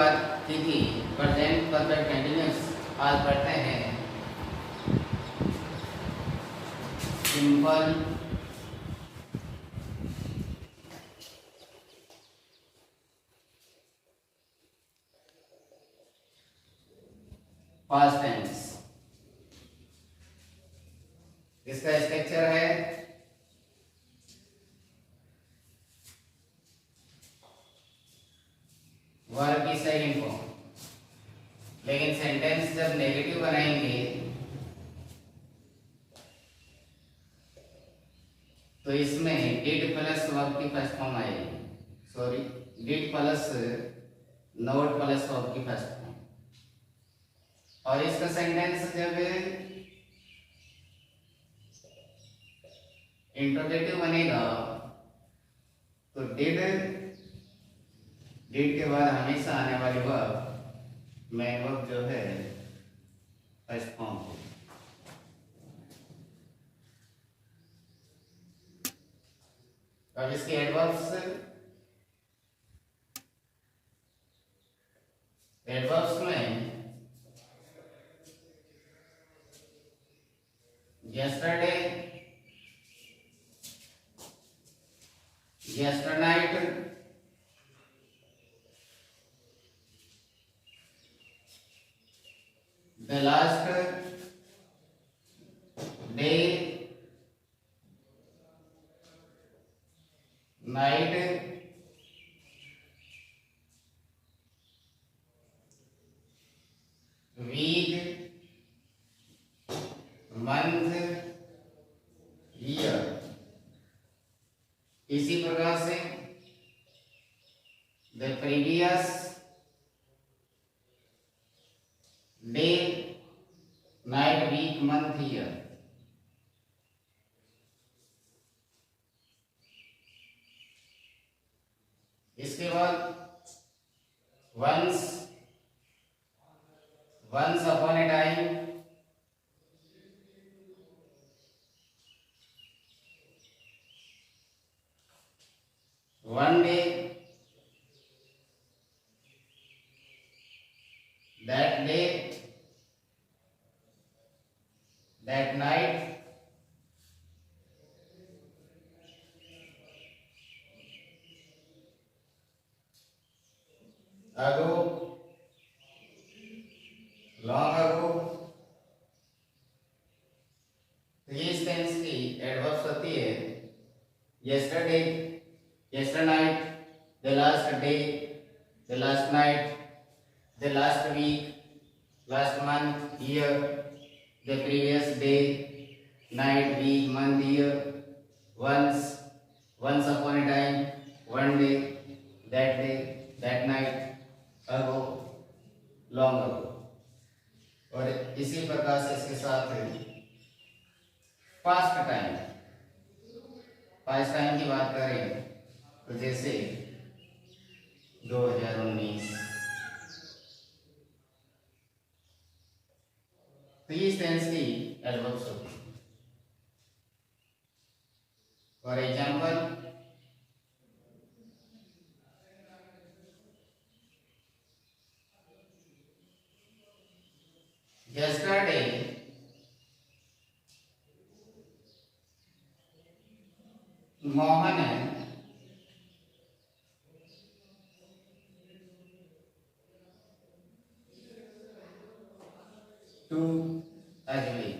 बात की थी प्रेजेंट परफेक्ट कंटिन्यूअस। आज पढ़ते हैं सिंपल पास्ट टेंस। इसका स्ट्रक्चर है वर्ब की सेकंड फॉर्म, लेकिन सेंटेंस जब नेगेटिव बनाएंगे तो इसमें डिड प्लस वर्ब की फर्स्ट फॉर्म आएगी। Sorry, did plus note plus verb की फर्स्ट फॉर्म। और इसका सेंटेंस जब इंट्रोगेटिव बनेगा तो डिड के बाद हमेशा आने वाली वर्ब मेन वर्ब जो है फर्स्ट फॉर्म। अब इसके एडवर्ब्स में yesterday, yesternight, the last day, night, week, month, year। इसी प्रकार से the previous day, night, week, month, year। इसके बाद once upon a time, one day, that day, that night, ago, long ago। तो ये इस टेंस की एडवर्ब्स होती है yesterday, yesternight, the last day, the last night, the last week, last month, year, the previous day, night, week, month, year, once upon a time, one day, that night, ago, long ago। और इसी प्रकार से इसके साथ past time की बात करें तो जैसे 2019, तो इस टेंस की एडवर्ब्स होती है। For example, yesterday Mohan to Ajmer.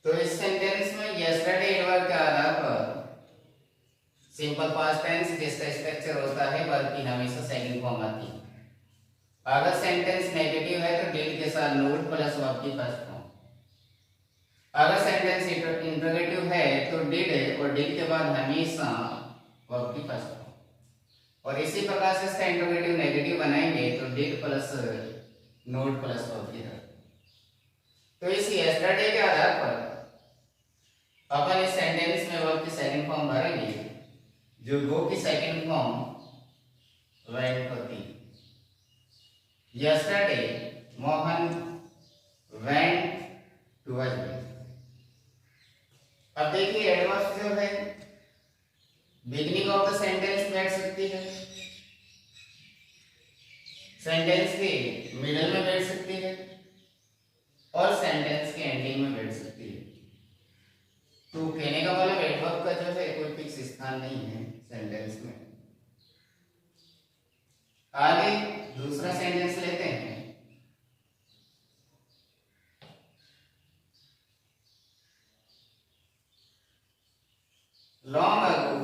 तो इस सेंटेंस में yesterday एडवर्ब के आधार पर सिंपल पास्ट टेंस जिसका स्ट्रक्चर होता है वर्ब की हमेशा सेकंड फॉर्म आती है। अगर सेंटेंस नेगेटिव है तो डिड के साथ नोट प्लस वर्ब की फर्स्ट फॉर्म। अगर सेंटेंस इंट्रोगेटिव है तो डिड और डिड के बाद हमेशा वर्ब की फर्स्ट फॉर्म। और इसी प्रकार से इसका इंट्रोगेटिव नेगेटिव बनाएंगे तो did plus note plus verb की तरह। तो इस यस्टरडे के आधार पर अपन इस सेंटेंस में वर्ब की सेकंड फॉर्म भरेंगे, जो गो की सेकंड फॉर्म वेंट होती है। Yesterday Mohan went to Ajmer. अब देखिए एडवर्ब्स जो है बिगनिंग ऑफ द सेंटेंस बैठ सकती है, सेंटेंस के मिडल में बैठ सकती है और सेंटेंस के एंडिंग में बैठ सकती है। तो कहने का मतलब एडवर्ब का जो है कोई फिक्स स्थान नहीं है सेंटेंस में। आगे दूसरा सेंटेंस लेते हैं। Long ago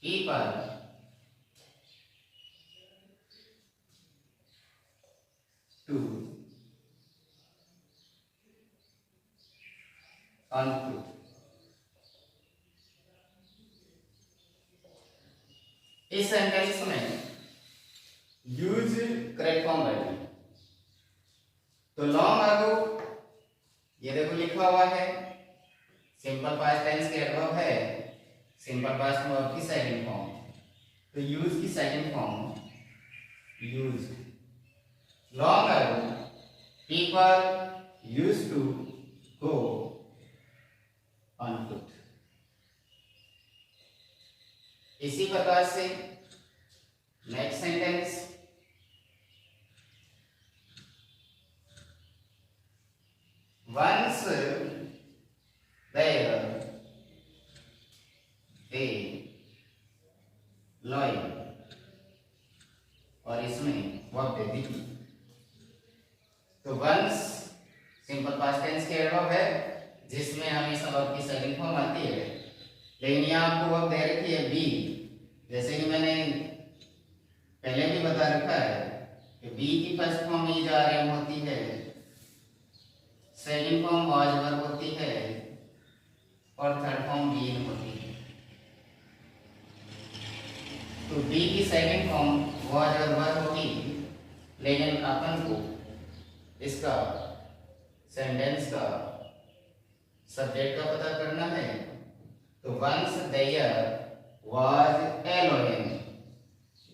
people to unto इस सेंटेंस में यूज करेक्ट फॉर्म बैठे। तो लॉन्ग अगो ये देखो लिखा हुआ है, सिंपल पास्ट टेंस के एडवर्ब है, सिंपल पास्ट में वर्ब की सेकंड फॉर्म। तो यूज की second form use. Long ago people used to go on foot. इसी प्रकार से next sentence, once there a lion, और इसमें वर्ब दे दी। तो once सिंपल पास्ट टेंस के एडवर्ब है जिसमें हमेशा वर्ब की सेकंड फॉर्म आती है, लेकिन यहाँ आपको वर्ब दे रखी है बी। जैसे कि मैंने पहले भी बता रखा है कि बी की first form is are am होती है, सेकंड फॉर्म वाज वर्ब होती है और थर्ड फॉर्म बीन होती है। तो बी की सेकंड फॉर्म वाज वर्ब होगी, लेकिन अपन को इसका सेंटेंस का सब्जेक्ट का पता करना है। तो once there was a lion,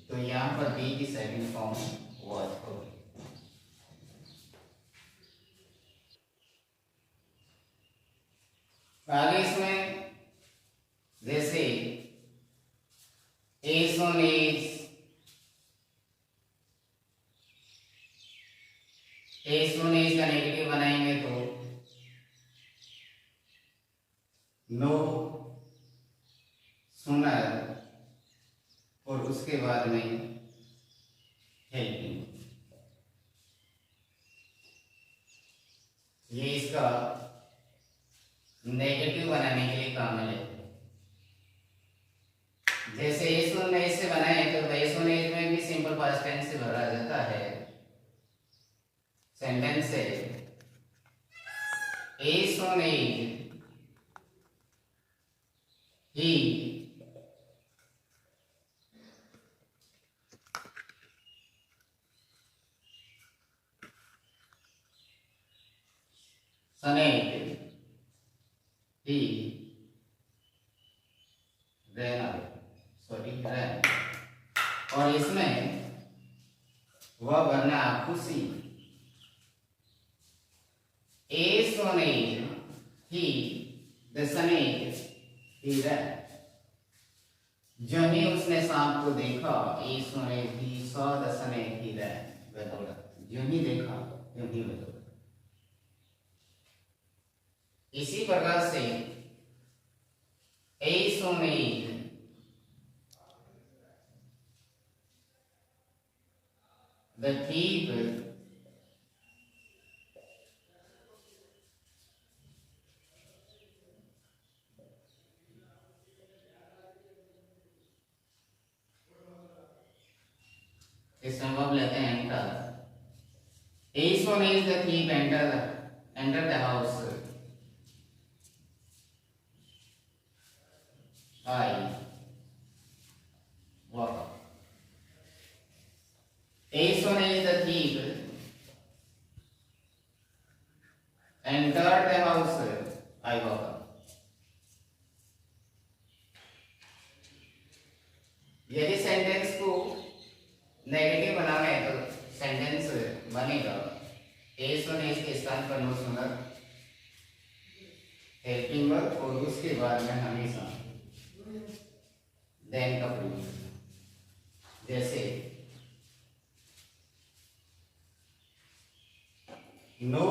तो यहाँ पर बी की सेकंड फॉर्म वाज होगी। आगे इसमें जैसे as on as, as on as का नेगेटिव बनाएंगे तो नो सुनर और उसके बाद में हेल्पिंग। ये इसका नेगेटिव बनाने के लिए काम है। जैसे एज ऑन एज से बनाए तो एज ऑन एज में भी सिंपल पास्ट टेंस से भरा जाता है सेंटेंस से। As on as he snake he ran, sorry ran, और इसमें वह बनना खुशी। As on as he the snake he ran, जो ही उसने सांप को देखा, as on as he saw the snake he ran, वह दौड़ा। जो ही देखा जो ही वह दौड़ा। इसी प्रकार से as on as the thief इस संभव लेते हैं enter. As on as the thief enter the house, I walk up. As soon as the thief entered the house, I walk up. यदि सेंटेंस को नेगेटिव बनाना है तो सेंटेंस बनेगा as on as के स्थान पर नो सुनर, हेल्पिंग वर्ब और उसके बाद में हमेशा देन का प्रयोग। जैसे no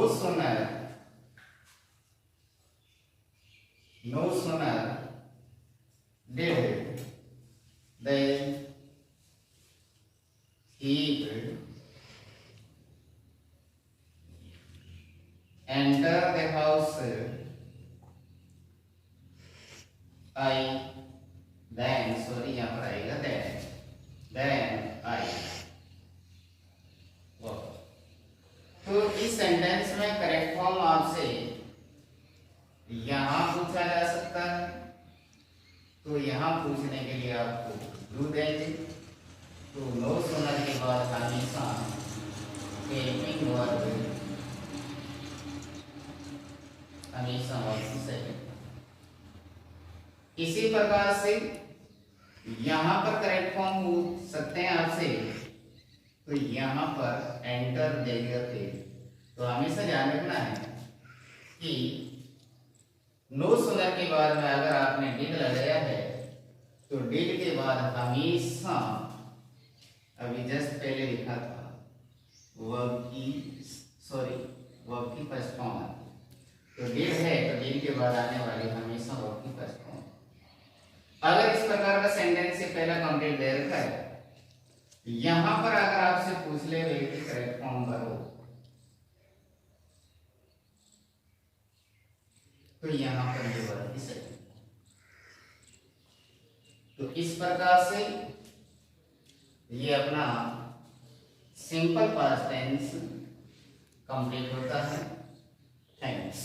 sooner did they he enter the house I then sorry यहाँ पर आएगा then I तो इस सेंटेंस में करेक्ट फॉर्म आपसे यहां पूछा जा सकता है, तो यहां पूछने के लिए आपको डू देंगे। तो नो सुनर के बाद हमेशा हेल्पिंग वर्ब हमेशा वर्ब से। इसी प्रकार से यहां पर करेक्ट फॉर्म पूछ सकते हैं आपसे, तो यहां पर एंटर देकर के तो हमेशा ध्यान रखना है कि नो सुनर के बाद में अगर आपने डिड लगाया है तो डिड के बाद हमेशा अभी जस्ट पहले लिखा था वर्ब की फर्स्ट फॉर्म आती है। तो डिड है तो डिड के बाद आने वाली हमेशा वर्ब की फर्स्ट फॉर्म। अगर इस प्रकार का सेंटेंस से पहला कंप्लीट दे रखा है, यहां पर अगर आपसे पूछ ले कि करेक्ट फॉर्म भरो, तो यहां पर ये वर्ब की सही। तो इस प्रकार से ये अपना सिंपल पास्ट टेंस कंप्लीट होता है। थैंक्स।